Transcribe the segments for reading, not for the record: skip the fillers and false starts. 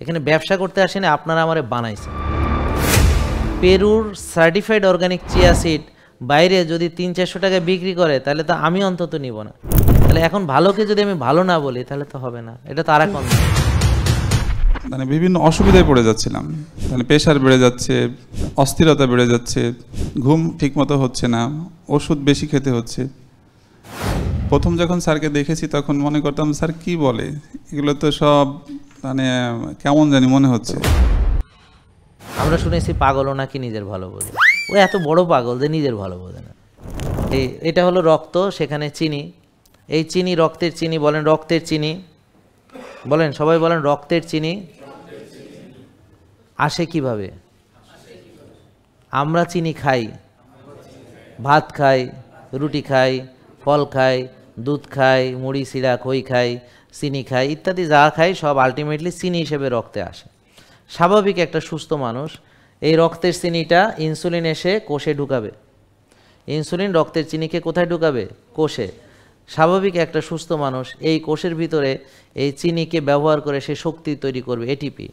এখানে ব্যবসা করতে আসেনি, আপনারা আমারে বানাইছেন। পেরুর সার্টিফাইড অর্গানিক চিয়া সিড বাইরে যদি 300-400 টাকায় বিক্রি করে তাহলে তো আমি অন্তত নিব না। তাহলে এখন ভালোকে যদি আমি ভালো না বলি তাহলে তো হবে না, এটা তো আর এক অন্য। মানে বিভিন্ন অসুবিধায় পড়ে যাচ্ছিলাম, মানে প্রেশার বেড়ে যাচ্ছে, অস্থিরতা বেড়ে যাচ্ছে, ঘুম ঠিকমতো হচ্ছে না, ওষুধ বেশি খেতে হচ্ছে। প্রথম যখন স্যারকে দেখেছি তখন মনে করতাম স্যার কি বলে, এগুলো তো সব মানে কেমন জানি মনে হচ্ছে। আমরা শুনেছি পাগলও নাকি নিজের ভালো বোঝে, ও এত বড় পাগল যে নিজের ভালো বোঝে না। এটা হলো রক্ত, সেখানে চিনি, এই চিনি রক্তের চিনি, বলেন রক্তের চিনি, বলেন সবাই বলেন রক্তের চিনি আসে কিভাবে? আমরা চিনি খাই, ভাত খাই, রুটি খাই, ফল খাই, দুধ খাই, মুড়ি সিরা খই খাই, চিনি খাই, ইত্যাদি যা খাই সব আলটিমেটলি চিনি হিসেবে রক্তে আসে। স্বাভাবিক একটা সুস্থ মানুষ এই রক্তের চিনিটা ইনসুলিন এসে কোষে ঢুকাবে। ইনসুলিন রক্তের চিনিকে কোথায় ঢুকাবে? কোষে। স্বাভাবিক একটা সুস্থ মানুষ এই কোষের ভিতরে এই চিনিকে ব্যবহার করে সে শক্তি তৈরি করবে, এটিপি,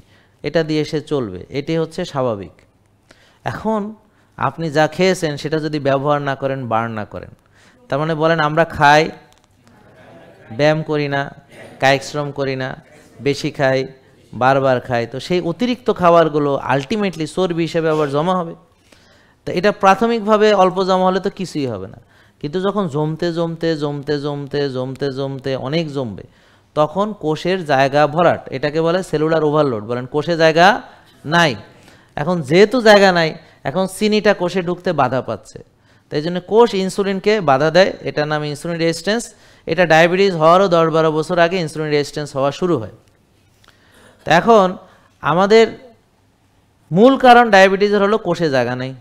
এটা দিয়ে সে চলবে, এটি হচ্ছে স্বাভাবিক। এখন আপনি যা খেয়েছেন সেটা যদি ব্যবহার না করেন, বার্ন না করেন, তার মানে বলেন আমরা খাই, ব্যায়াম করি না, কায়িক শ্রম করি না, বেশি খাই, বারবার খাই, তো সেই অতিরিক্ত খাবারগুলো আলটিমেটলি চর্বি হিসেবে আবার জমা হবে। তো এটা প্রাথমিকভাবে অল্প জমা হলে তো কিছুই হবে না, কিন্তু যখন জমতে জমতে জমতে জমতে জমতে জমতে অনেক জমবে তখন কোষের জায়গা ভরাট, এটাকে বলে সেলুলার ওভারলোড। বলেন কোষে জায়গা নাই। এখন যেহেতু জায়গা নাই, এখন চিনিটা কোষে ঢুকতে বাধা পাচ্ছে, তাই জন্য কোষ ইনসুলিনকে বাধা দেয়, এটার নাম ইনসুলিন রেজিস্ট্যান্স। এটা ডায়াবেটিস হওয়ারও 10-12 বছর আগে ইনসুলিন রেজিস্ট্যান্স হওয়া শুরু হয়। তো এখন আমাদের মূল কারণ ডায়াবেটিসের হলো কোষে জায়গা নেই,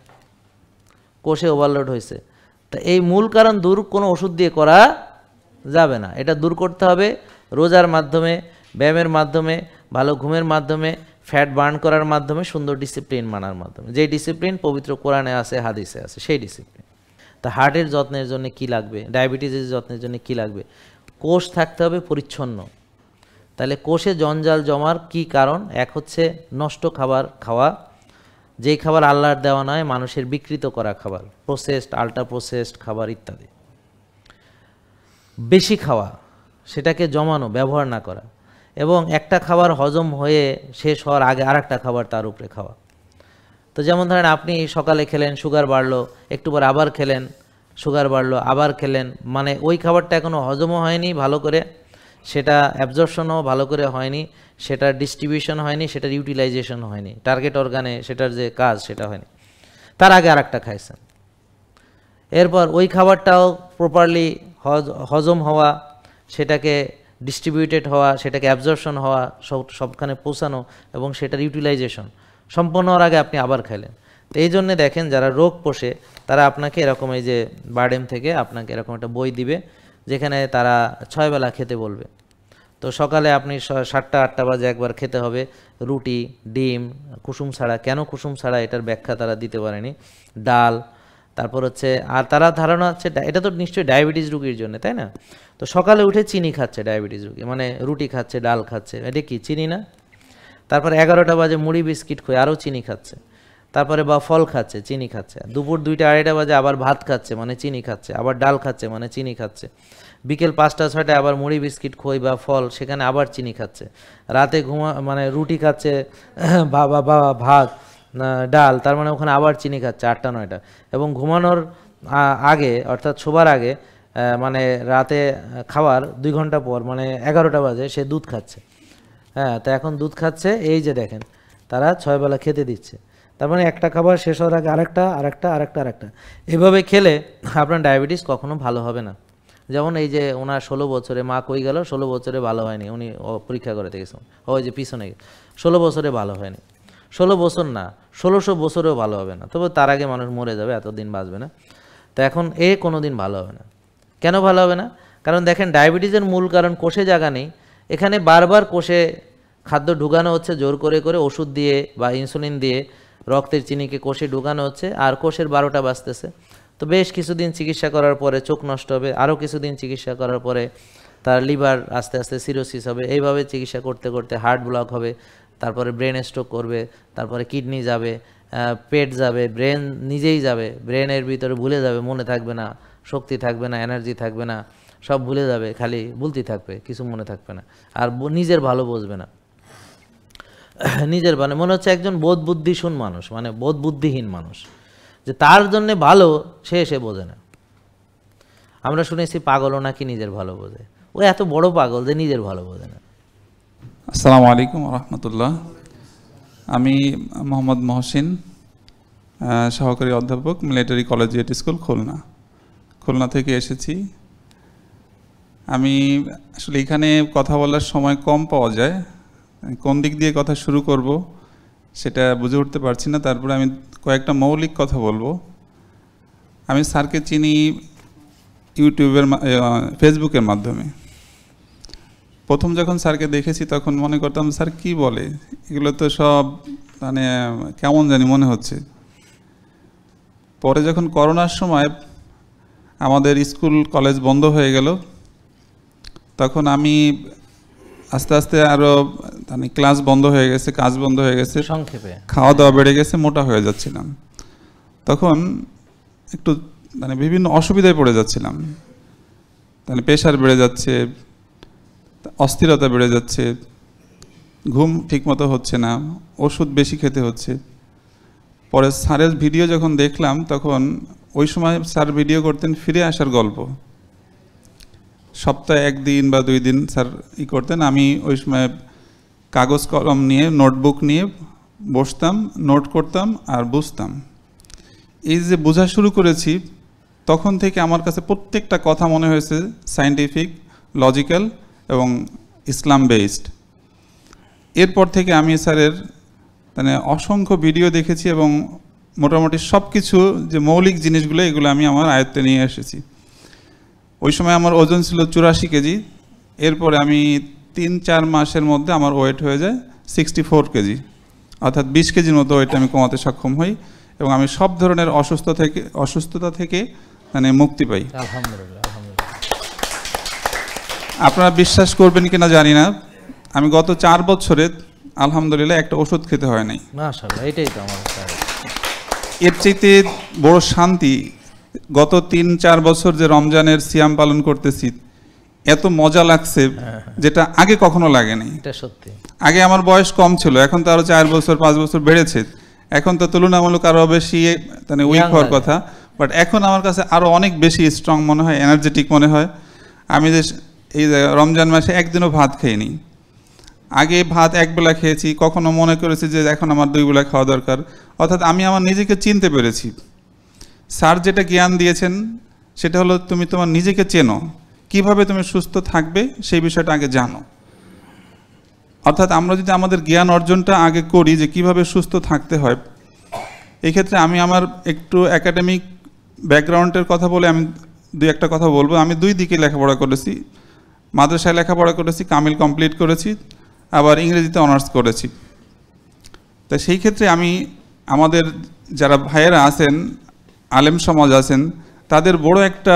কোষে ওভারলোড হয়েছে। তা এই মূল কারণ দূর কোনো ওষুধ দিয়ে করা যাবে না, এটা দূর করতে হবে রোজার মাধ্যমে, ব্যায়ামের মাধ্যমে, ভালো ঘুমের মাধ্যমে, ফ্যাট বার্ন করার মাধ্যমে, সুন্দর ডিসিপ্লিন মানার মাধ্যমে। যেই ডিসিপ্লিন পবিত্র কোরআনে আছে, হাদিসে আছে, সেই ডিসিপ্লিন। তা হার্টের যত্নের জন্য কি লাগবে, ডায়াবেটিসের যত্নের জন্য কি লাগবে? কোষ থাকতে হবে পরিচ্ছন্ন। তাহলে কোষে জঞ্জাল জমার কি কারণ? এক হচ্ছে নষ্ট খাবার খাওয়া, যেই খাবার আল্লাহর দেওয়া নয়, মানুষের বিকৃত করা খাবার, প্রসেসড, আল্ট্রা প্রসেসড খাবার ইত্যাদি। বেশি খাওয়া, সেটাকে জমানো, ব্যবহার না করা, এবং একটা খাবার হজম হয়ে শেষ হওয়ার আগে আর একটা খাবার তার উপরে খাওয়া। তো যেমন ধরেন আপনি সকালে খেলেন, সুগার বাড়লো, একটু পর আবার খেলেন, সুগার বাড়লো, আবার খেলেন, মানে ওই খাবারটা এখনও হজমও হয়নি ভালো করে, সেটা অ্যাবজর্পশনও ভালো করে হয়নি, সেটার ডিস্ট্রিবিউশন হয়নি, সেটার ইউটিলাইজেশন হয়নি, টার্গেট অর্গানে সেটার যে কাজ সেটা হয়নি, তার আগে আর একটা খাইছেন। এরপর ওই খাবারটাও প্রপারলি হজম হওয়া, সেটাকে ডিস্ট্রিবিউটেড হওয়া, সেটাকে অ্যাবজর্পশন হওয়া, সবখানে পৌঁছানো এবং সেটার ইউটিলাইজেশন সম্পন্ন হওয়ার আগে আপনি আবার খাইলেন। তো এই জন্যে দেখেন যারা রোগ পোষে তারা আপনাকে এরকম, এই যে বার্ডেম থেকে আপনাকে এরকম একটা বই দিবে যেখানে তারা 6 বেলা খেতে বলবে। তো সকালে আপনি 7টা-8টা বাজে একবার খেতে হবে রুটি, ডিম, কুসুম ছাড়া। কেন কুসুম ছাড়া এটার ব্যাখ্যা তারা দিতে পারেনি। ডাল, তারপর হচ্ছে, আর তারা ধারণা হচ্ছে এটা তো নিশ্চয়ই ডায়াবেটিস রোগীর জন্য, তাই না? তো সকালে উঠে চিনি খাচ্ছে ডায়াবেটিস রোগী, মানে রুটি খাচ্ছে, ডাল খাচ্ছে, এটা কি চিনি না? তারপরে 11টা বাজে মুড়ি বিস্কিট খেয়ে আরও চিনি খাচ্ছে, তারপরে বা ফল খাচ্ছে, চিনি খাচ্ছে। দুপুর 2টা-2:30টা বাজে আবার ভাত খাচ্ছে, মানে চিনি খাচ্ছে, আবার ডাল খাচ্ছে, মানে চিনি খাচ্ছে। বিকেল 5টা-6টায় আবার মুড়ি বিস্কিট খই বা ফল, সেখানে আবার চিনি খাচ্ছে। রাতে মানে রুটি খাচ্ছে বা ভাত, ডাল, তার মানে ওখানে আবার চিনি খাচ্ছে 8টা-9টা। এবং ঘুমানোর আগে, অর্থাৎ শোবার আগে, মানে রাতে খাওয়ার 2 ঘন্টা পর, মানে 11টা বাজে সে দুধ খাচ্ছে। হ্যাঁ, তো এখন দুধ খাচ্ছে, এই যে দেখেন তারা 6 বেলা খেতে দিচ্ছে, তার মানে একটা খাবার শেষ হওয়ার আগে আরেকটা। এভাবে খেলে আপনার ডায়াবেটিস কখনো ভালো হবে না। যেমন এই যে ওনার 16 বছরে, মা কই গেল, 16 বছরে ভালো হয়নি, উনি পরীক্ষা করে দেখেছেন, ওই যে পিছনে 16 বছরে ভালো হয়নি। 16 বছর না, 1600 বছরেও ভালো হবে না, তবে তার আগে মানুষ মরে যাবে, এতদিন বাঁচবে না। তো এখন কোনো দিন ভালো হবে না। কেন ভালো হবে না? কারণ দেখেন ডায়াবেটিসের মূল কারণ কোষে জায়গা নেই। এখানে বারবার কোষে খাদ্য ঢুকানো হচ্ছে জোর করে করে, ওষুধ দিয়ে বা ইনসুলিন দিয়ে রক্তের চিনিকে কোষে ঢুকানো হচ্ছে, আর কোষের 12টা বাজতেছে। তো বেশ কিছুদিন চিকিৎসা করার পরে চোখ নষ্ট হবে, আরও কিছুদিন চিকিৎসা করার পরে তার লিভার আস্তে আস্তে সিরোসিস হবে, এইভাবে চিকিৎসা করতে করতে হার্ট ব্লক হবে, তারপরে ব্রেন স্ট্রোক করবে, তারপরে কিডনি যাবে, পেট যাবে, ব্রেন নিজেই যাবে, ব্রেনের ভিতরে ভুলে যাবে, মনে থাকবে না, শক্তি থাকবে না, এনার্জি থাকবে না, সব ভুলে যাবে, খালি বলতে থাকবে, কিছু মনে থাকবে না, আর নিজের ভালো বুঝবে না। নিজের মানে মনে হচ্ছে একজন বোধ বুদ্ধিশূন্য মানুষ, মানে বোধ বুদ্ধিহীন মানুষ, যে তার জন্য ভালো সে বোঝে না। আমরা শুনেছি পাগলও নাকি নিজের ভালো বোঝে, ও এত বড় পাগল যে নিজের ভালো বোঝে না। আসসালামু আলাইকুম রহমতুল্লাহ। আমি মোহাম্মদ মহসিন, সহকারী অধ্যাপক, মিলিটারি কলেজিয়েট স্কুল, খুলনা থেকে এসেছি। আমি আসলে এখানে কথা বলার সময় কম পাওয়া যায়, কোন দিক দিয়ে কথা শুরু করব সেটা বুঝে উঠতে পারছি না। তারপরে আমি কয়েকটা মৌলিক কথা বলবো। আমি স্যারকে চিনি ইউটিউবের ফেসবুকের মাধ্যমে। প্রথম যখন স্যারকে দেখেছি তখন মনে করতাম স্যার কি বলে, এগুলো তো সব মানে কেমন জানি মনে হচ্ছে। পরে যখন করোনার সময় আমাদের স্কুল কলেজ বন্ধ হয়ে গেল, তখন আমি আস্তে আস্তে আরও মানে ক্লাস বন্ধ হয়ে গেছে, কাজ বন্ধ হয়ে গেছে, সংক্ষেপে খাওয়া দাওয়া বেড়ে গেছে, মোটা হয়ে যাচ্ছিলাম। তখন একটু মানে বিভিন্ন অসুবিধায় পড়ে যাচ্ছিলাম, মানে প্রেশার বেড়ে যাচ্ছে, অস্থিরতা বেড়ে যাচ্ছে, ঘুম ঠিকমতো হচ্ছে না, ওষুধ বেশি খেতে হচ্ছে। পরে স্যারের ভিডিও যখন দেখলাম তখন ওই সময় স্যার ভিডিও করতেন ফিরে আসার গল্প, সপ্তাহে 1 দিন বা 2 দিন স্যার করতেন। আমি ওই সময় কাগজ কলম নিয়ে, নোটবুক নিয়ে বসতাম, নোট করতাম আর বুঝতাম। এই যে বোঝা শুরু করেছি তখন থেকে আমার কাছে প্রত্যেকটা কথা মনে হয়েছে সায়েন্টিফিক, লজিক্যাল এবং ইসলাম বেসড। এরপর থেকে আমি স্যারের মানে অসংখ্য ভিডিও দেখেছি এবং মোটামুটি সব কিছু যে মৌলিক জিনিসগুলো এগুলো আমি আমার আয়ত্তে নিয়ে এসেছি। ওই সময় আমার ওজন ছিল 84 কেজি। এরপরে আমি 3-4 মাসের মধ্যে আমার ওয়েট হয়ে যায় 64 কেজি, অর্থাৎ 20 কেজির মতো ওয়েট আমি কমাতে সক্ষম হই এবং আমি সব ধরনের অসুস্থতা থেকে মানে মুক্তি পাই। আলহামদুলিল্লাহ, আলহামদুলিল্লাহ। আপনারা বিশ্বাস করবেন কিনা জানি না, আমি গত 4 বছরে আলহামদুলিল্লাহ একটা ওষুধ খেতে হয় নাই। মাশাআল্লাহ, এটাই তো আমার এর চাইতে বড় শান্তি, গত 3-4 বছর যে রমজানের সিয়াম পালন করতেছি, এত মজা লাগছে যেটা আগে কখনো লাগেনি। এটা সত্যি। আগে আমার বয়স কম ছিল, এখন তো আরো 4 বছর 5 বছর বেড়েছে, এখন তো তুলনামূলক আরো বেশি মানে উইক হওয়ার কথা, বাট এখন আমার কাছে আরো অনেক বেশি স্ট্রং মনে হয়, এনার্জেটিক মনে হয়। আমি যে এই রমজান মাসে একদিনও ভাত খাইনি। আগে ভাত একবেলা খেয়েছি, কখনো মনে করেছি যে এখন আমার 2 বেলা খাওয়া দরকার। অর্থাৎ আমি আমার নিজেকে চিনতে পেরেছি। স্যার যেটা জ্ঞান দিয়েছেন সেটা হলো তুমি তোমার নিজেকে চেনো, কিভাবে তুমি সুস্থ থাকবে সেই বিষয়টা আগে জানো। অর্থাৎ আমরা যদি আমাদের জ্ঞান অর্জনটা আগে করি যে কিভাবে সুস্থ থাকতে হয়, এই ক্ষেত্রে আমি আমার একটু একাডেমিক ব্যাকগ্রাউন্ডের কথা বলে আমি 2-1টা কথা বলবো। আমি 2 দিকে লেখাপড়া করেছি, মাদ্রাসায় লেখাপড়া করেছি, কামিল কমপ্লিট করেছি, আবার ইংরেজিতে অনার্স করেছি। তা সেই ক্ষেত্রে আমি আমাদের যারা ভাইয়েরা আছেন, আলেম সমাজ আছেন, তাদের বড় একটা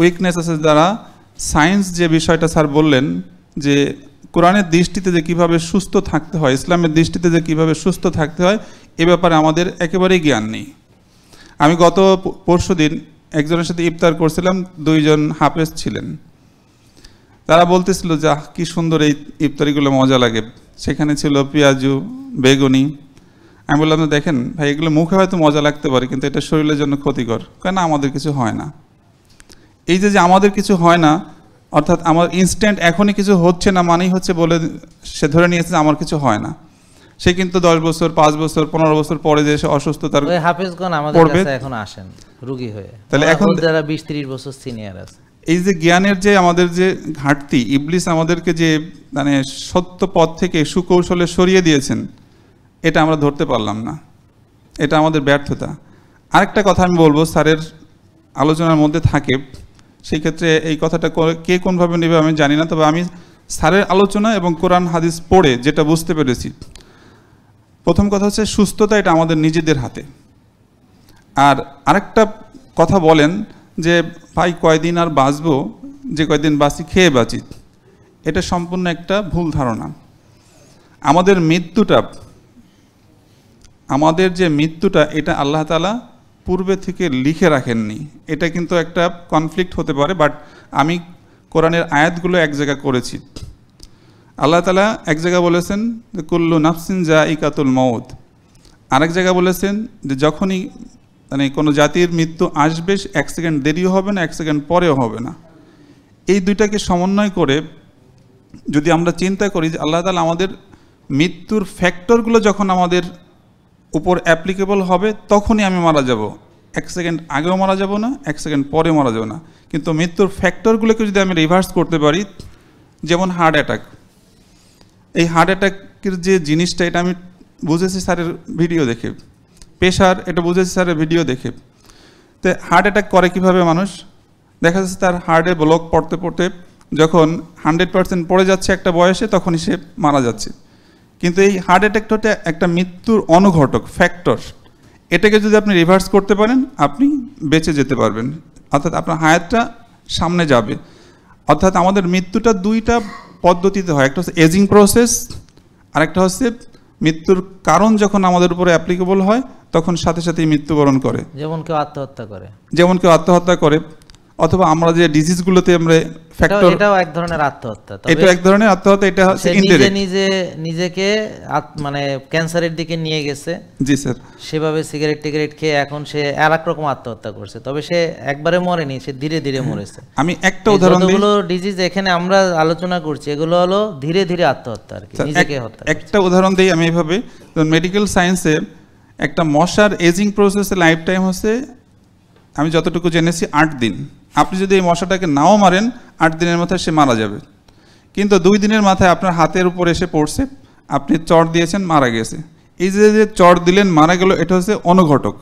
উইকনেস আছে, যারা সায়েন্স যে বিষয়টা স্যার বললেন যে কোরআনের দৃষ্টিতে যে কিভাবে সুস্থ থাকতে হয়, ইসলামের দৃষ্টিতে যে কিভাবে সুস্থ থাকতে হয়, এ ব্যাপারে আমাদের একেবারেই জ্ঞান নেই। আমি গত পরশুদিন একজনের সাথে ইফতার করছিলাম, 2 জন হাফেজ ছিলেন। তারা বলতেছিল যে কি সুন্দর এই ইফতারিগুলো, মজা লাগে। সেখানে ছিল পেঁয়াজু, বেগুনি। আমি বললাম দেখেন ভাই, এগুলো মুখে হয়তো মজা লাগতে পারে কিন্তু এটা শরীরের জন্য ক্ষতিকর। কেন আমাদের কিছু হয় না? এই যে আমাদের কিছু হয় না, অর্থাৎ আমার ইনস্ট্যান্ট এখনই কিছু হচ্ছে না মানেই হচ্ছে বলে সে ধরে নিয়েছে আমার কিছু হয় না। সে কিন্তু 10 বছর, 5 বছর, 15 বছর পরে যে সে অসুস্থতার ওই হাফেজগণ আমাদের কাছে এখন আসেন রোগী হয়ে, তাহলে এখন যারা 20-30 বছর সিনিয়র আছে। এই যে জ্ঞানের যে আমাদের যে ঘাটতি, ইবলিস আমাদেরকে যে মানে সত্য পথ থেকে সুকৌশলে সরিয়ে দিয়েছেন, এটা আমরা ধরতে পারলাম না, এটা আমাদের ব্যর্থতা। আরেকটা কথা আমি বলবো, স্যারের আলোচনার মধ্যে থাকে, সেই ক্ষেত্রে এই কথাটা কে কোনভাবে নেবে আমি জানি না, তবে আমি স্যারের আলোচনা এবং কোরআন হাদিস পড়ে যেটা বুঝতে পেরেছি, প্রথম কথা হচ্ছে সুস্থতা এটা আমাদের নিজেদের হাতে। আর আরেকটা কথা বলেন যে ভাই কয়দিন আর বাঁচবো, যে কয়দিন বাঁচি খেয়ে বাঁচি, এটা সম্পূর্ণ একটা ভুল ধারণা। আমাদের যে মৃত্যুটা এটা আল্লাহ তাআলা পূর্বে থেকে লিখে রাখেননি। এটা কিন্তু একটা কনফ্লিক্ট হতে পারে, বাট আমি কোরআনের আয়াতগুলো এক জায়গায় করেছি। আল্লাহ তাআলা এক জায়গায় বলেছেন যে কুল্লু নাফসিন যায়িকাতুল মউত, আরেক জায়গায় বলেছেন যে যখনই মানে কোনো জাতির মৃত্যু আসবে 1 সেকেন্ড দেরিও হবে না, 1 সেকেন্ড পরেও হবে না। এই দুইটাকে সমন্বয় করে যদি আমরা চিন্তা করি যে আল্লাহ তাআলা আমাদের মৃত্যুর ফ্যাক্টরগুলো যখন আমাদের উপর অ্যাপ্লিকেবল হবে তখনই আমি মারা যাব, 1 সেকেন্ড আগেও মারা যাব না, 1 সেকেন্ড পরে মারা যাব না। কিন্তু মৃত্যুর ফ্যাক্টরগুলোকে যদি আমি রিভার্স করতে পারি, যেমন হার্ট অ্যাটাক, এই হার্ট অ্যাটাকের যে জিনিসটা এটা আমি বুঝেছি স্যারের ভিডিও দেখে, প্রেশার এটা বুঝেছি স্যারের ভিডিও দেখে। তো হার্ট অ্যাটাক করে কিভাবে মানুষ, দেখা যাচ্ছে তার হার্টে ব্লক পড়তে পড়তে যখন 100% পড়ে যাচ্ছে একটা বয়সে তখনই সে মারা যাচ্ছে। কিন্তু এই হার্ট অ্যাটাকটা একটা মৃত্যুর অনুঘটক ফ্যাক্টর, এটাকে যদি আপনি রিভার্স করতে পারেন আপনি বেঁচে যেতে পারবেন, অর্থাৎ আপনার হায়াতটা সামনে যাবে। অর্থাৎ আমাদের মৃত্যুটা দুইটা পদ্ধতিতে হয়, একটা হচ্ছে এজিং প্রসেস, আর একটা হচ্ছে মৃত্যুর কারণ যখন আমাদের উপরে অ্যাপ্লিকেবল হয় তখন সাথে সাথেই মৃত্যুবরণ করে। যেমন কেউ আত্মহত্যা করে, অথবা আমরা যে ডিজিজগুলোতে আমরা ফ্যাক্টর, এটাও এক ধরনের আত্মহত্যা। এটা এক ধরনের আত্মহত্যা, এটা হচ্ছে ইনডাইরেক্ট, নিজেকে মানে ক্যান্সারের দিকে নিয়ে গেছে। জি স্যার। সেভাবে সিগারেট খেয়ে এখন সে আরেক রকম আত্মহত্যা করছে, তবে সে একবারে মরেনি, সে ধীরে ধীরে মরেছে। আমি একটা উদাহরণ দিই, যতগুলো ডিজিজ এখানে আমরা আলোচনা করছি এগুলো হলো ধীরে ধীরে আত্মহত্যা আর কি, নিজেকে হত্যা। একটা উদাহরণ দিই আমি এভাবে, মেডিকেল সায়েন্সে একটা মশার এজিং প্রসেসের লাইফ টাইম হচ্ছে আমি যতটুকু জেনেছি 8 দিন। আপনি যদি এই মশাটাকে নাও মারেন 8 দিনের মাথায় সে মারা যাবে, কিন্তু 2 দিনের মাথায় আপনার হাতের উপর এসে পড়ছে, আপনি চড় দিয়েছেন, মারা গেছে। এই যে চড় দিলেন মারা গেল, এটা হচ্ছে অনুঘটক।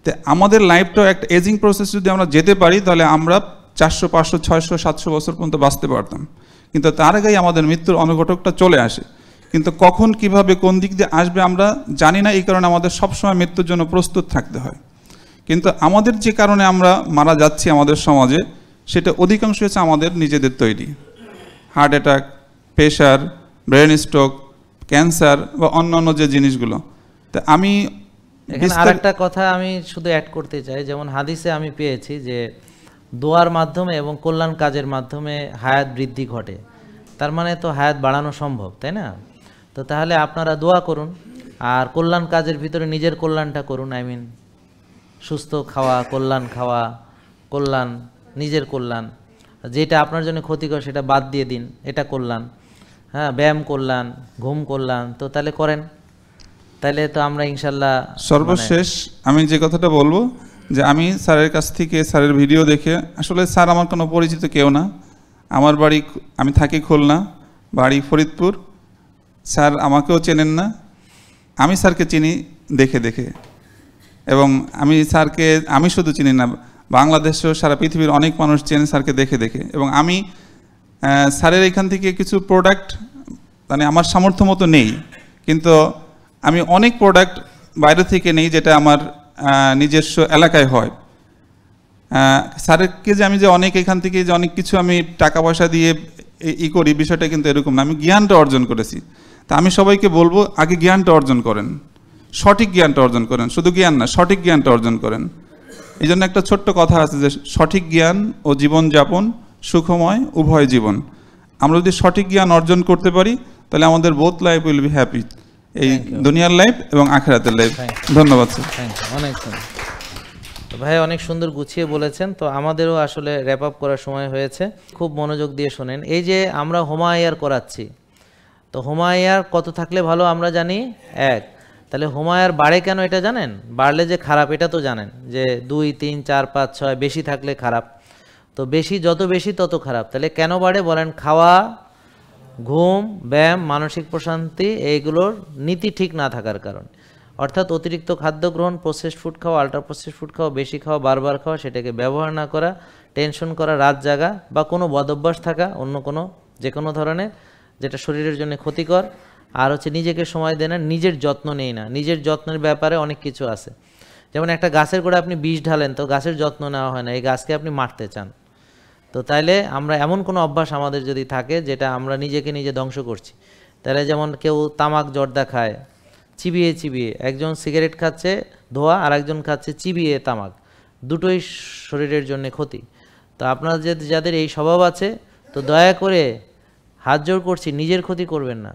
তো আমাদের লাইফটাও একটা এজিং প্রসেস যদি আমরা যেতে পারি তাহলে আমরা 400, 500, 600, 700 বছর পর্যন্ত বাঁচতে পারতাম, কিন্তু তার আগেই আমাদের মৃত্যুর অনুঘটকটা চলে আসে। কিন্তু কখন কিভাবে কোন দিক দিয়ে আসবে আমরা জানি না, এই কারণে আমাদের সবসময় মৃত্যুর জন্য প্রস্তুত থাকতে হয়। কিন্তু আমাদের যে কারণে আমরা মারা যাচ্ছি আমাদের সমাজে, সেটা অধিকাংশ হচ্ছে আমাদের নিজেদের তৈরি। Heart attack, pressure, brain stroke, cancer বা অন্যান্য যে জিনিসগুলো। তো আমি এখানে আরেকটা কথা আমি শুধু অ্যাড করতে চাই, যেমন হাদিসে আমি পেয়েছি যে দোয়ার মাধ্যমে এবং কল্যাণ কাজের মাধ্যমে হায়াত বৃদ্ধি ঘটে। তার মানে তো হায়াত বাড়ানো সম্ভব, তাই না? তো তাহলে আপনারা দোয়া করুন আর কল্যাণ কাজের ভিতরে নিজের কল্যাণটা করুন। সুস্থ খাওয়া, কল্যাণ, নিজের কল্যাণ, যেটা আপনার জন্য ক্ষতিকর সেটা বাদ দিয়ে দিন, এটা কল্যাণ। হ্যাঁ, ব্যায়াম কল্যাণ, ঘুম কল্যাণ, তো তাহলে করেন, তাহলে তো আমরা ইনশাল্লাহ। সর্বশেষ আমি যে কথাটা বলবো যে আমি স্যারের কাছ থেকে স্যারের ভিডিও দেখে, আসলে স্যার আমার কোনো পরিচিত কেউ না, আমার বাড়ি, আমি থাকি খুলনা, বাড়ি ফরিদপুর, স্যার আমাকেও চেনেন না, আমি স্যারকে চিনি দেখে দেখে। এবং আমি স্যারকে আমি শুধু চিনি না, বাংলাদেশেও সারা পৃথিবীর অনেক মানুষ চেনে স্যারকে দেখে দেখে। এবং আমি স্যারের এখান থেকে কিছু প্রোডাক্ট মানে আমার সামর্থ্য মতো নেই, কিন্তু আমি অনেক প্রোডাক্ট বাইরে থেকে নেই যেটা আমার নিজস্ব এলাকায় হয়। স্যারকে যে আমি যে অনেক এখান থেকে যে অনেক কিছু আমি টাকা পয়সা দিয়ে করি, বিষয়টা কিন্তু এরকম না, আমি জ্ঞানটা অর্জন করেছি। তা আমি সবাইকে বলবো আগে জ্ঞানটা অর্জন করেন, সঠিক জ্ঞানটা অর্জন করেন, শুধু জ্ঞান না সঠিক জ্ঞানটা অর্জন করেন। এই জন্য একটা ছোট্ট কথা আছে যে সঠিক জ্ঞান ও জীবনযাপন সুখময় উভয় জীবন। আমরা যদি সঠিক জ্ঞান অর্জন করতে পারি তাহলে আমাদের both life will be happy, এই দুনিয়ার লাইফ এবং আখিরাতের লাইফ। ধন্যবাদ স্যার। অনেক সুন্দর ভাই, অনেক সুন্দর গুছিয়ে বলেছেন। তো আমাদেরও আসলে র্যাপ আপ করার সময় হয়েছে, খুব মনোযোগ দিয়ে শোনেন। এই যে আমরা হোমায়ার করাচ্ছি, তো হোমায়ার কত থাকলে ভালো আমরা জানি 1, তাহলে হোমায়ার বাড়ে কেন এটা জানেন? বাড়লে যে খারাপ এটা তো জানেন, যে 2, 3, 4, 5, 6 বেশি থাকলে খারাপ। তো যত বেশি তত খারাপ। তাহলে কেন বাড়ে বলেন? খাওয়া, ঘুম, ব্যায়াম, মানসিক প্রশান্তি, এইগুলোর নীতি ঠিক না থাকার কারণে। অর্থাৎ অতিরিক্ত খাদ্য গ্রহণ, প্রসেসড ফুড খাওয়া, আল্ট্রা প্রসেসড ফুড খাওয়া, বেশি খাওয়া, বারবার খাওয়া, সেটাকে ব্যবহার না করা, টেনশন করা, রাত জাগা বা কোনো বদভ্যাস থাকা অন্য কোনো যে কোনো ধরনের যেটা শরীরের জন্য ক্ষতিকর। আর হচ্ছে নিজেকে সময় দেয় না, নিজের যত্ন নেই না। নিজের যত্নের ব্যাপারে অনেক কিছু আছে, যেমন একটা গাছের গোড়ায় আপনি বিষ ঢালেন, তো গাছের যত্ন নেওয়া হয় না, এই গাছকে আপনি মারতে চান। তো তাইলে আমরা এমন কোনো অভ্যাস আমাদের যদি থাকে যেটা আমরা নিজেকে নিজে ধ্বংস করছি, তাহলে যেমন কেউ তামাক জর্দা খায় চিবিয়ে চিবিয়ে, একজন সিগারেট খাচ্ছে ধোয়া আর একজন খাচ্ছে চিবিয়ে তামাক, দুটোই শরীরের জন্য ক্ষতি। তো আপনারা যাদের এই স্বভাব আছে, তো দয়া করে হাত জোড় করছি, নিজের ক্ষতি করবেন না,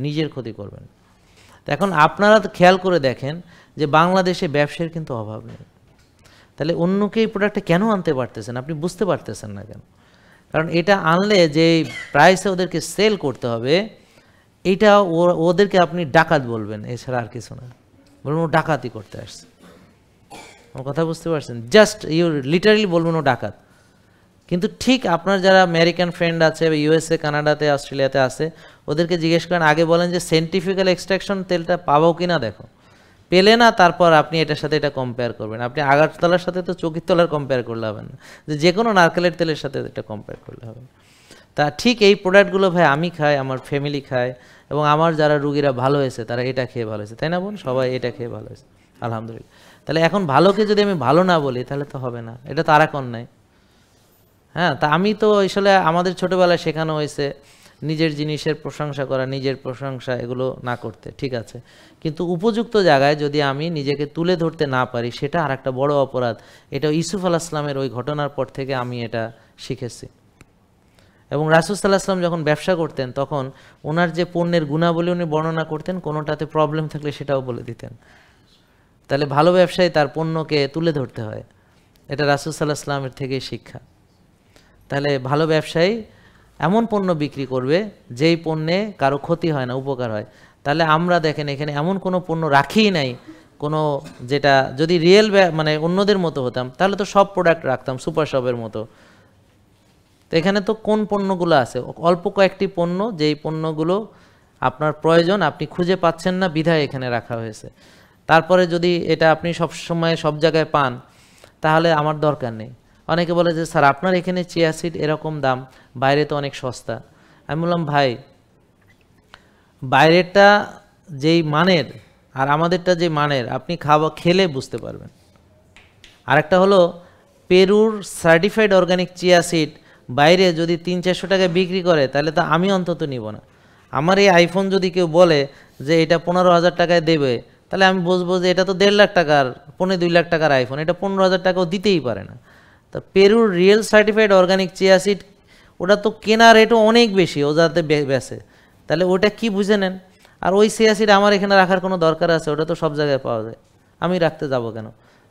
নিজের ক্ষতি করবেন। তো এখন আপনারা খেয়াল করে দেখেন যে বাংলাদেশে ব্যবসার কিন্তু অভাব নেই, তাহলে অন্যকে এই প্রোডাক্টটা কেন আনতে পারতেছেন? আপনি বুঝতে পারতেছেন না কেন? কারণ এটা আনলে যে প্রাইসে ওদেরকে সেল করতে হবে, এইটা ওদেরকে আপনি ডাকাত বলবেন, এছাড়া আর কিছু না, বলবেন ও ডাকাতি করতে আসছে। আমার কথা বুঝতে পারছেন? জাস্ট ইউ লিটারালি বলবেন ও ডাকাত। কিন্তু ঠিক আপনার যারা আমেরিকান ফ্রেন্ড আছে, ইউএসএ, কানাডাতে, অস্ট্রেলিয়াতে আছে, ওদেরকে জিজ্ঞেস করেন, আগে বলেন যে সেন্টিফিক্যাল এক্সট্রাকশন তেলটা পাবো কিনা দেখো, পেলে না তারপর আপনি এটার সাথে এটা কম্পেয়ার করবেন। আপনি আগারতলার সাথে তো চকির তলার কম্পেয়ার করলে হবে না, যে কোনো নারকেলের তেলের সাথে এটা কম্পেয়ার করলে হবে। তা ঠিক এই প্রোডাক্টগুলো ভাই আমি খাই, আমার ফ্যামিলি খায়, এবং আমার যারা রুগীরা ভালো হয়েছে তারা এটা খেয়ে ভালো হয়েছে, তাই না বোন? সবাই এটা খেয়ে ভালো হয়েছে, আলহামদুলিল্লাহ। তাহলে এখন ভালোকে যদি আমি ভালো না বলি তাহলে তো হবে না, এটা তো আর এক অন্যায়। হ্যাঁ, তা আমি তো আসলে আমাদের ছোটোবেলায় শেখানো হয়েছে নিজের জিনিসের প্রশংসা করা, নিজের প্রশংসা এগুলো না করতে, ঠিক আছে, কিন্তু উপযুক্ত জায়গায় যদি আমি নিজেকে তুলে ধরতে না পারি সেটা আর একটা বড় অপরাধ। এটা ইউসুফ আলাইহিস সালামের ওই ঘটনার পর থেকে আমি এটা শিখেছি। এবং রাসূল সাল্লাল্লাহু আলাইহি ওয়াসাল্লাম যখন ব্যবসা করতেন তখন ওনার যে পণ্যের গুণাবলী উনি বর্ণনা করতেন, কোনোটাতে প্রবলেম থাকলে সেটাও বলে দিতেন। তাহলে ভালো ব্যবসায়ী তার পণ্যকে তুলে ধরতে হয়, এটা রাসূল সাল্লাল্লাহু আলাইহি ওয়াসাল্লামের থেকেই শিক্ষা। তাহলে ভালো ব্যবসায়ী এমন পণ্য বিক্রি করবে যেই পণ্যে কারো ক্ষতি হয় না, উপকার হয়। তাহলে আমরা দেখেন এখানে এমন কোনো পণ্য রাখিই নাই কোনো, যেটা যদি রিয়েল মানে অন্যদের মতো হতাম তাহলে তো সব প্রোডাক্ট রাখতাম সুপার শপের মতো। তো এখানে তো কোন পণ্যগুলো আছে? অল্প কয়েকটি পণ্য, যেই পণ্যগুলো আপনার প্রয়োজন আপনি খুঁজে পাচ্ছেন না বিধায় এখানে রাখা হয়েছে। তারপরে যদি এটা আপনি সব সময় সব জায়গায় পান তাহলে আমার দরকার নেই। অনেকে বলে যে স্যার আপনার এখানে চিয়া সিড এরকম দাম, বাইরে তো অনেক সস্তা। আমি বললাম ভাই, বাইরেরটা যেই মানের আর আমাদেরটা যে মানের আপনি খেলে বুঝতে পারবেন। আরেকটা হলো পেরুর সার্টিফাইড অর্গানিক চিয়া সিড বাইরে যদি 300-400 টাকায় বিক্রি করে তাহলে তো আমি অন্তত নিব না। আমার এই আইফোন যদি কেউ বলে যে এটা 15,000 টাকায় দেবে, তাহলে আমি বুঝবো যে এটা তো 1.5 লাখ টাকার, 2.5 লাখ টাকার আইফোন, এটা 15,000 টাকাও দিতেই পারে না। তো পেরুর real certified organic chia seed ওটা তো কেনা রেটও অনেক বেশি, ও যাতে বেচে, তাহলে ওটা কি বুঝে নেন। আর ওই চিয়া সিড আমার এখানে রাখার কোনো দরকার আছে? ওটা তো সব জায়গায় পাওয়া যায়, আমি রাখতে যাব কেন?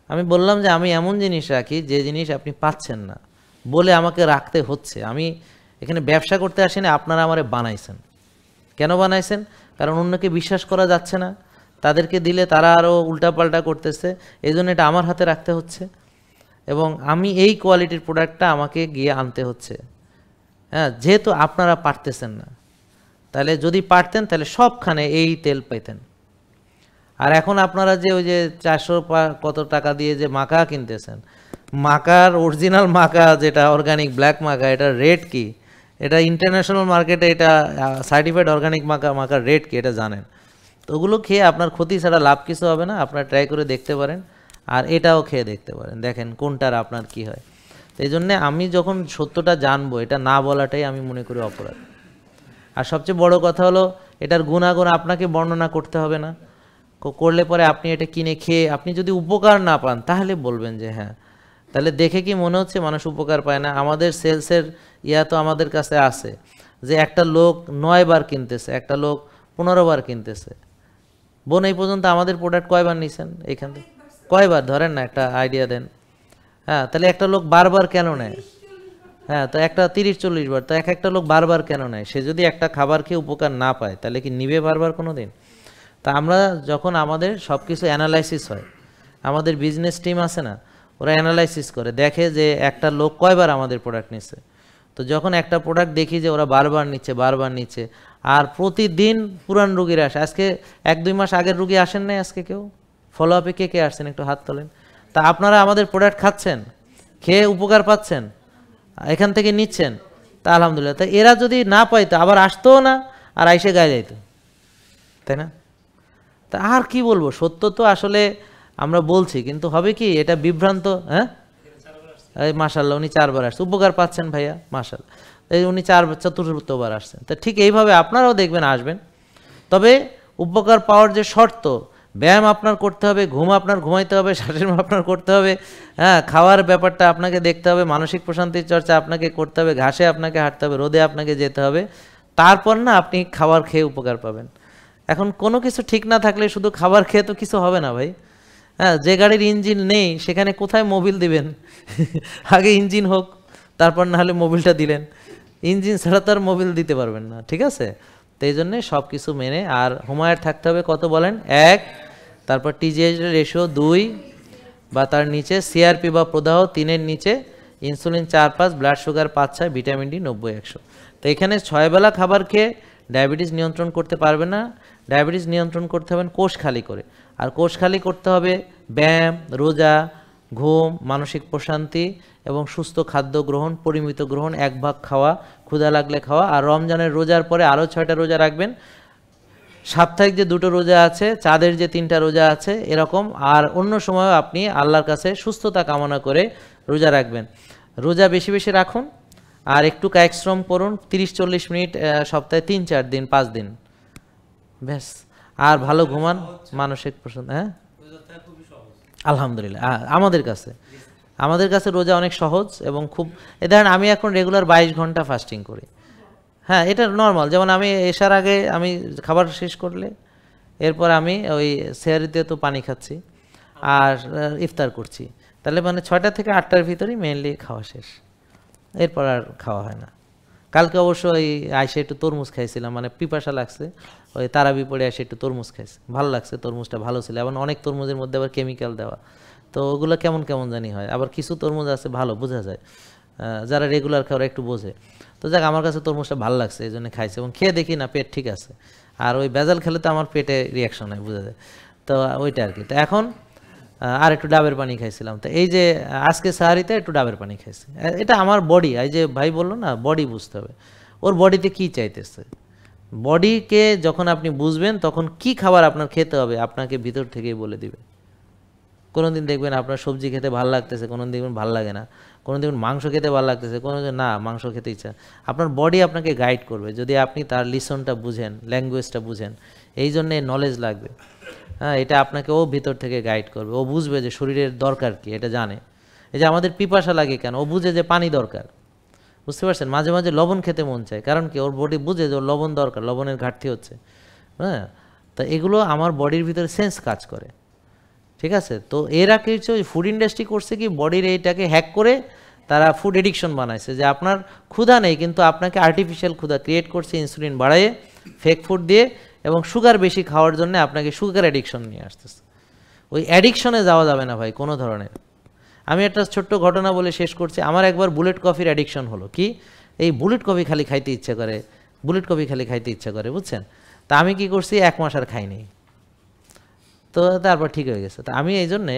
আমি বললাম যে আমি এমন জিনিস রাখি যে জিনিস আপনি পাচ্ছেন না বলে আমাকে রাখতে হচ্ছে। আমি এখানে ব্যবসা করতে আসিনি, আপনারা আমারে বানাইছেন। কেন বানাইছেন? কারণ অন্যকে বিশ্বাস করা যাচ্ছে না, তাদেরকে দিলে তারা আরও উল্টাপাল্টা করতেছে, এই জন্য এটা আমার হাতে রাখতে হচ্ছে, এবং আমি এই কোয়ালিটির প্রোডাক্টটা আমাকে গিয়ে আনতে হচ্ছে। হ্যাঁ, যেহেতু আপনারা পারতেছেন না, তাহলে যদি পারতেন তাহলে সবখানে এই তেল পেতেন। আর এখন আপনারা যে ওই যে 400 কত টাকা দিয়ে যে মাকা কিনতেছেন, মাকার অরিজিনাল মাকা যেটা অর্গানিক ব্ল্যাক মাকা, এটার রেট কি? এটা ইন্টারন্যাশনাল মার্কেটে এটা সার্টিফাইড অর্গানিক মাকার রেট কি এটা জানেন? তো ওগুলো খেয়ে আপনার ক্ষতি ছাড়া লাভ কিছু হবে না। আপনারা ট্রাই করে দেখতে পারেন, আর এটাও খেয়ে দেখতে পারেন, দেখেন কোনটার আপনার কি হয়। তো এই জন্যে আমি যখন সত্যটা জানবো, এটা না বলাটাই আমি মনে করি অপরাধ। আর সবচেয়ে বড় কথা হলো এটার গুণাগুণ আপনাকে বর্ণনা করতে হবে না, করলে পরে আপনি এটা কিনে খেয়ে আপনি যদি উপকার না পান তাহলে বলবেন যে হ্যাঁ, তাহলে দেখে কি মনে হচ্ছে মানুষ উপকার পায় না? আমাদের সেলসের তো আমাদের কাছে আছে যে একটা লোক 9 বার কিনতেছে, একটা লোক 15 বার কিনতেছে। বোন এই পর্যন্ত আমাদের প্রোডাক্ট কয়বার নিছেন এইখান থেকে? কয়বার ধরেন না, একটা আইডিয়া দেন। হ্যাঁ, তাহলে একটা লোক বারবার কেন নেয়? হ্যাঁ, তো একটা 30-40 বার, তো একটা লোক বারবার কেন নেয়? সে যদি একটা খাবার খেয়ে উপকার না পায় তাহলে কি নিবে বারবার কোনো দিন? তা আমরা যখন আমাদের সব কিছু অ্যানালাইসিস হয়, আমাদের বিজনেস টিম আছে না, ওরা অ্যানালাইসিস করে দেখে যে একটা লোক কয়বার আমাদের প্রোডাক্ট নিচ্ছে। তো যখন একটা প্রোডাক্ট দেখি যে ওরা বারবার নিচ্ছে আর প্রতিদিন পুরান রুগীরা আসে, আজকে 1-2 মাস আগের রুগী আসেন নাই আজকে কেউ? ফলো আপে কে আসছেন একটু হাত তোলেন। তা আপনারা আমাদের প্রোডাক্ট খাচ্ছেন, খেয়ে উপকার পাচ্ছেন, এখান থেকে নিচ্ছেন, তা আলহামদুলিল্লাহ। তা এরা যদি না পাইতো আবার আসতোও না, আর আইসে গায়ে যাইতো, তাই না? তা আর কি বলবো, সত্য তো আসলে আমরা বলছি, কিন্তু হবে কি এটা বিভ্রান্ত। হ্যাঁ, এই মাশাআল্লাহ উনি 4 বার আসছে, উপকার পাচ্ছেন ভাইয়া, মাশাআল্লাহ। এই উনি চতুর্থবার আসছেন। তো ঠিক এইভাবে আপনারাও দেখবেন আসবেন। তবে উপকার পাওয়ার যে শর্ত, ব্যায়াম আপনার করতে হবে, ঘুম আপনার ঘুমাইতে হবে, শ্বাসের আপনার করতে হবে, হ্যাঁ, খাওয়ার ব্যাপারটা আপনাকে দেখতে হবে, মানসিক প্রশান্তির চর্চা আপনাকে করতে হবে, ঘাসে আপনাকে হাঁটতে হবে, রোদে আপনাকে যেতে হবে, তারপর না আপনি খাবার খেয়ে উপকার পাবেন। এখন কোনো কিছু ঠিক না থাকলে শুধু খাবার খেয়ে তো কিছু হবে না ভাই। হ্যাঁ, যে গাড়ির ইঞ্জিন নেই সেখানে কোথায় মোবিল দিবেন? আগে ইঞ্জিন হোক, তারপর না হলে মোবিলটা দিলেন। ইঞ্জিন ছাড়া তো আর মোবিল দিতে পারবেন না, ঠিক আছে? তো এই জন্যে সব কিছু মেনে, আর হোমায়ার থাকতে হবে কত বলেন? 1, তারপর টিজিএইচ রেশিও 2 বা তার নিচে, সিআরপি বা প্রদাহ 3-এর নিচে, insulin 4-5, blood sugar 5-6, vitamin D 90-100। তো এখানে 6 বেলা খাবার খেয়ে ডায়াবেটিস নিয়ন্ত্রণ করতে পারবে না। ডায়াবেটিস নিয়ন্ত্রণ করতে হবে কোষ খালি করে। আর কোষ খালি করতে হবে ব্যায়াম, রোজা, ঘুম, মানসিক প্রশান্তি এবং সুস্থ খাদ্য গ্রহণ, পরিমিত গ্রহণ, 1 ভাগ খাওয়া, ক্ষুধা লাগলে খাওয়া। আর রমজানের রোজার পরে আরও 6টা রোজা রাখবেন। সাপ্তাহিক যে 2টো রোজা আছে, চাঁদের যে 3টা রোজা আছে, এরকম। আর অন্য সময়ও আপনি আল্লাহর কাছে সুস্থতা কামনা করে রোজা রাখবেন। রোজা বেশি বেশি রাখুন, আর একটু কায়িক শ্রম করুন, 30-40 মিনিট সপ্তাহে 3-4 দিন, 5 দিন, ব্যাস। আর ভালো ঘুমান, মানসিক প্রশান্তি। হ্যাঁ, আলহামদুলিল্লাহ। আমাদের কাছে রোজা অনেক সহজ এবং খুব, এ ধরেন আমি এখন রেগুলার 22 ঘন্টা ফাস্টিং করি। হ্যাঁ, এটা নর্মাল। যেমন আমি এসার আগে আমি খাবার শেষ করলে এরপর আমি ওই সেহরিতে তো পানি খাচ্ছি আর ইফতার করছি, তাহলে মানে 6টা থেকে 8টার ভিতরেই মেনলি খাওয়া শেষ, এরপর আর খাওয়া হয় না। কালকে অবশ্য ওই আইসে একটু তরমুজ খাইছিলাম, মানে পিপাসা লাগছে, ওই তারাবি পড়ে এসে একটু তরমুজ খাইছি, ভালো লাগছে, তরমুজটা ভালো ছিল। এবং অনেক তরমুজের মধ্যে আবার কেমিক্যাল দেওয়া, তো ওগুলো কেমন কেমন জানি হয়। আবার কিছু তরমুজ আছে ভালো, বোঝা যায়, যারা রেগুলার খাওয়া একটু বোঝে। তো যাক, আমার কাছে তরমুজটা ভালো লাগছে, এই জন্য খাইছে, এবং খেয়ে দেখি না পেট ঠিক আছে। আর ওই ভেজাল খেলে তো আমার পেটে রিয়াকশন হয়, বোঝা যায়। তো ওইটা আর কি। তো এখন আর একটু ডাবের পানি খাইছিলাম। তো এই যে আজকে সাহারিতে একটু ডাবের পানি খাইছি, এটা আমার বডি, এই যে ভাই বললো না, বডি বুঝতে হবে ওর বডিতে কি চাইতেছে। বডিকে যখন আপনি বুঝবেন, তখন কি খাবার আপনার খেতে হবে আপনাকে ভিতর থেকেই বলে দিবে। কোনোদিন দেখবেন আপনার সবজি খেতে ভালো লাগতেছে, কোনোদিন দেখবেন ভালো লাগে না, কোনো দেখবেন মাংস খেতে ভালো লাগতেছে, কোনো না মাংস খেতে ইচ্ছা। আপনার বডি আপনাকে গাইড করবে যদি আপনি তার লিসনটা বুঝেন, ল্যাঙ্গুয়েজটা বুঝেন। এই জন্যে নলেজ লাগবে। হ্যাঁ, এটা আপনাকে ও ভিতর থেকে গাইড করবে, ও বুঝবে যে শরীরের দরকার কি, এটা জানে। এই যে আমাদের পিপাসা লাগে কেন, ও বুঝে যে পানি দরকার, বুঝতে পারছেন? মাঝে মাঝে লবণ খেতে মন চায়, কারণ কি, ওর বডি বুঝে যে ওর লবণ দরকার, লবণের ঘাটতি হচ্ছে। হ্যাঁ, তা এগুলো আমার বডির ভিতরে সেন্স কাজ করে, ঠিক আছে? তো এরা কিছু ফুড ইন্ডাস্ট্রি করছে কি, বডির এইটাকে হ্যাক করে তারা ফুড এডিকশন বানাইছে, যে আপনার ক্ষুধা নেই কিন্তু আপনাকে আর্টিফিশিয়াল ক্ষুধা ক্রিয়েট করছে, ইনসুলিন বাড়ায়ে, ফেক ফুড দিয়ে, এবং সুগার বেশি খাওয়ার জন্য আপনাকে সুগার অ্যাডিকশন নিয়ে আসতেছে। ওই অ্যাডিকশনে যাওয়া যাবে না ভাই কোনো ধরনের। আমি একটা ছোট্ট ঘটনা বলে শেষ করছি। আমার একবার বুলেট কফির অ্যাডিকশন হলো। কি, এই বুলেট কফি খালি খাইতে ইচ্ছা করে, বুলেট কফি খালি খাইতে ইচ্ছা করে, বুঝছেন? তা আমি কি করছি, 1 মাস আর খাইনি, তো তারপর ঠিক হয়ে গেছে। তো আমি এই জন্যে,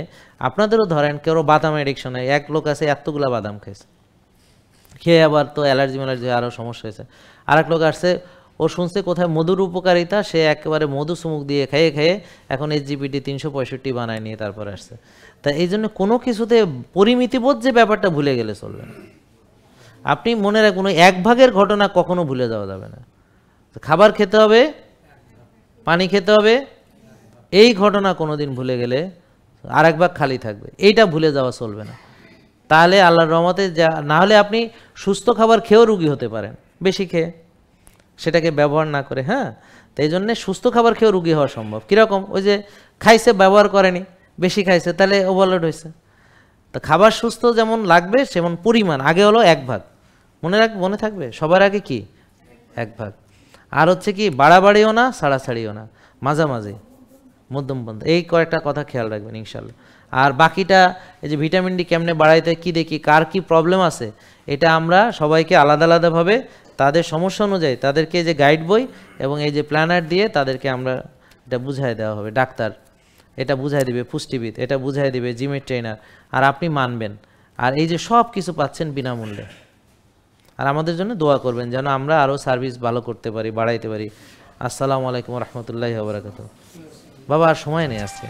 আপনাদেরও ধরেন কেউ বাদাম অ্যাডিকশন হয়, এক লোক আছে এতগুলা বাদাম খাইছে, খেয়ে আবার তো অ্যালার্জি ম্যালার্জি আরও সমস্যা হয়েছে। আর এক লোক আসছে, ও শুনছে কোথায় মধুর উপকারিতা, সে একেবারে মধু চুমুক দিয়ে খেয়ে খেয়ে এখন SGPT 365 বানায় নিয়ে তারপরে আসছে। তা এই জন্য কোনো কিছুতে পরিমিতিবোধ যে ব্যাপারটা ভুলে গেলে চলবে না। আপনি মনে রাখুন, ওই 1 ভাগের ঘটনা কখনো ভুলে যাওয়া যাবে না। খাবার খেতে হবে, পানি খেতে হবে, এই ঘটনা কোনোদিন ভুলে গেলে আর 1 ভাগ খালি থাকবে, এইটা ভুলে যাওয়া চলবে না। তাহলে আল্লাহর রহমতে, যা না হলে আপনি সুস্থ খাবার খেয়েও রুগী হতে পারেন, বেশি খেয়ে, সেটাকে ব্যবহার না করে। হ্যাঁ, তো এই জন্যে সুস্থ খাবার খেয়েও রুগী হওয়া সম্ভব। কীরকম, ওই যে খাইছে ব্যবহার করেনি, বেশি খাইছে, তাহলে ওভারলোড হয়েছে। তো খাবার সুস্থ যেমন লাগবে সেমন পরিমাণ, আগে হলো 1 ভাগ, মনে থাকবে সবার আগে কি 1 ভাগ। আর হচ্ছে কি, বাড়াবাড়িও না, ছাড়াছাড়িও না, মাঝামাঝি, মধ্যম পন্থা। এই কয়েকটা কথা খেয়াল রাখবেন ইনশাল্লাহ। আর বাকিটা, এই যে ভিটামিন ডি কেমনে বাড়াইতে, কি দেখি কার কি প্রবলেম আছে, এটা আমরা সবাইকে আলাদা আলাদাভাবে তাদের সমস্যা অনুযায়ী তাদেরকে যে গাইড বই এবং এই যে প্ল্যানার দিয়ে তাদেরকে আমরা এটা বুঝাই দেওয়া হবে। ডাক্তার এটা বুঝাই দিবে, পুষ্টিবিদ এটা বুঝাই দিবে, জিমের ট্রেনার, আর আপনি মানবেন। আর এই যে সব কিছু পাচ্ছেন বিনামূল্যে। আর আমাদের জন্য দোয়া করবেন যেন আমরা আরও সার্ভিস ভালো করতে পারি, বাড়াইতে পারি। আসসালামু আলাইকুম রহমতুল্লাহি ওয়া বারাকাতুহু। বাবা আর সময় নেই আজকে।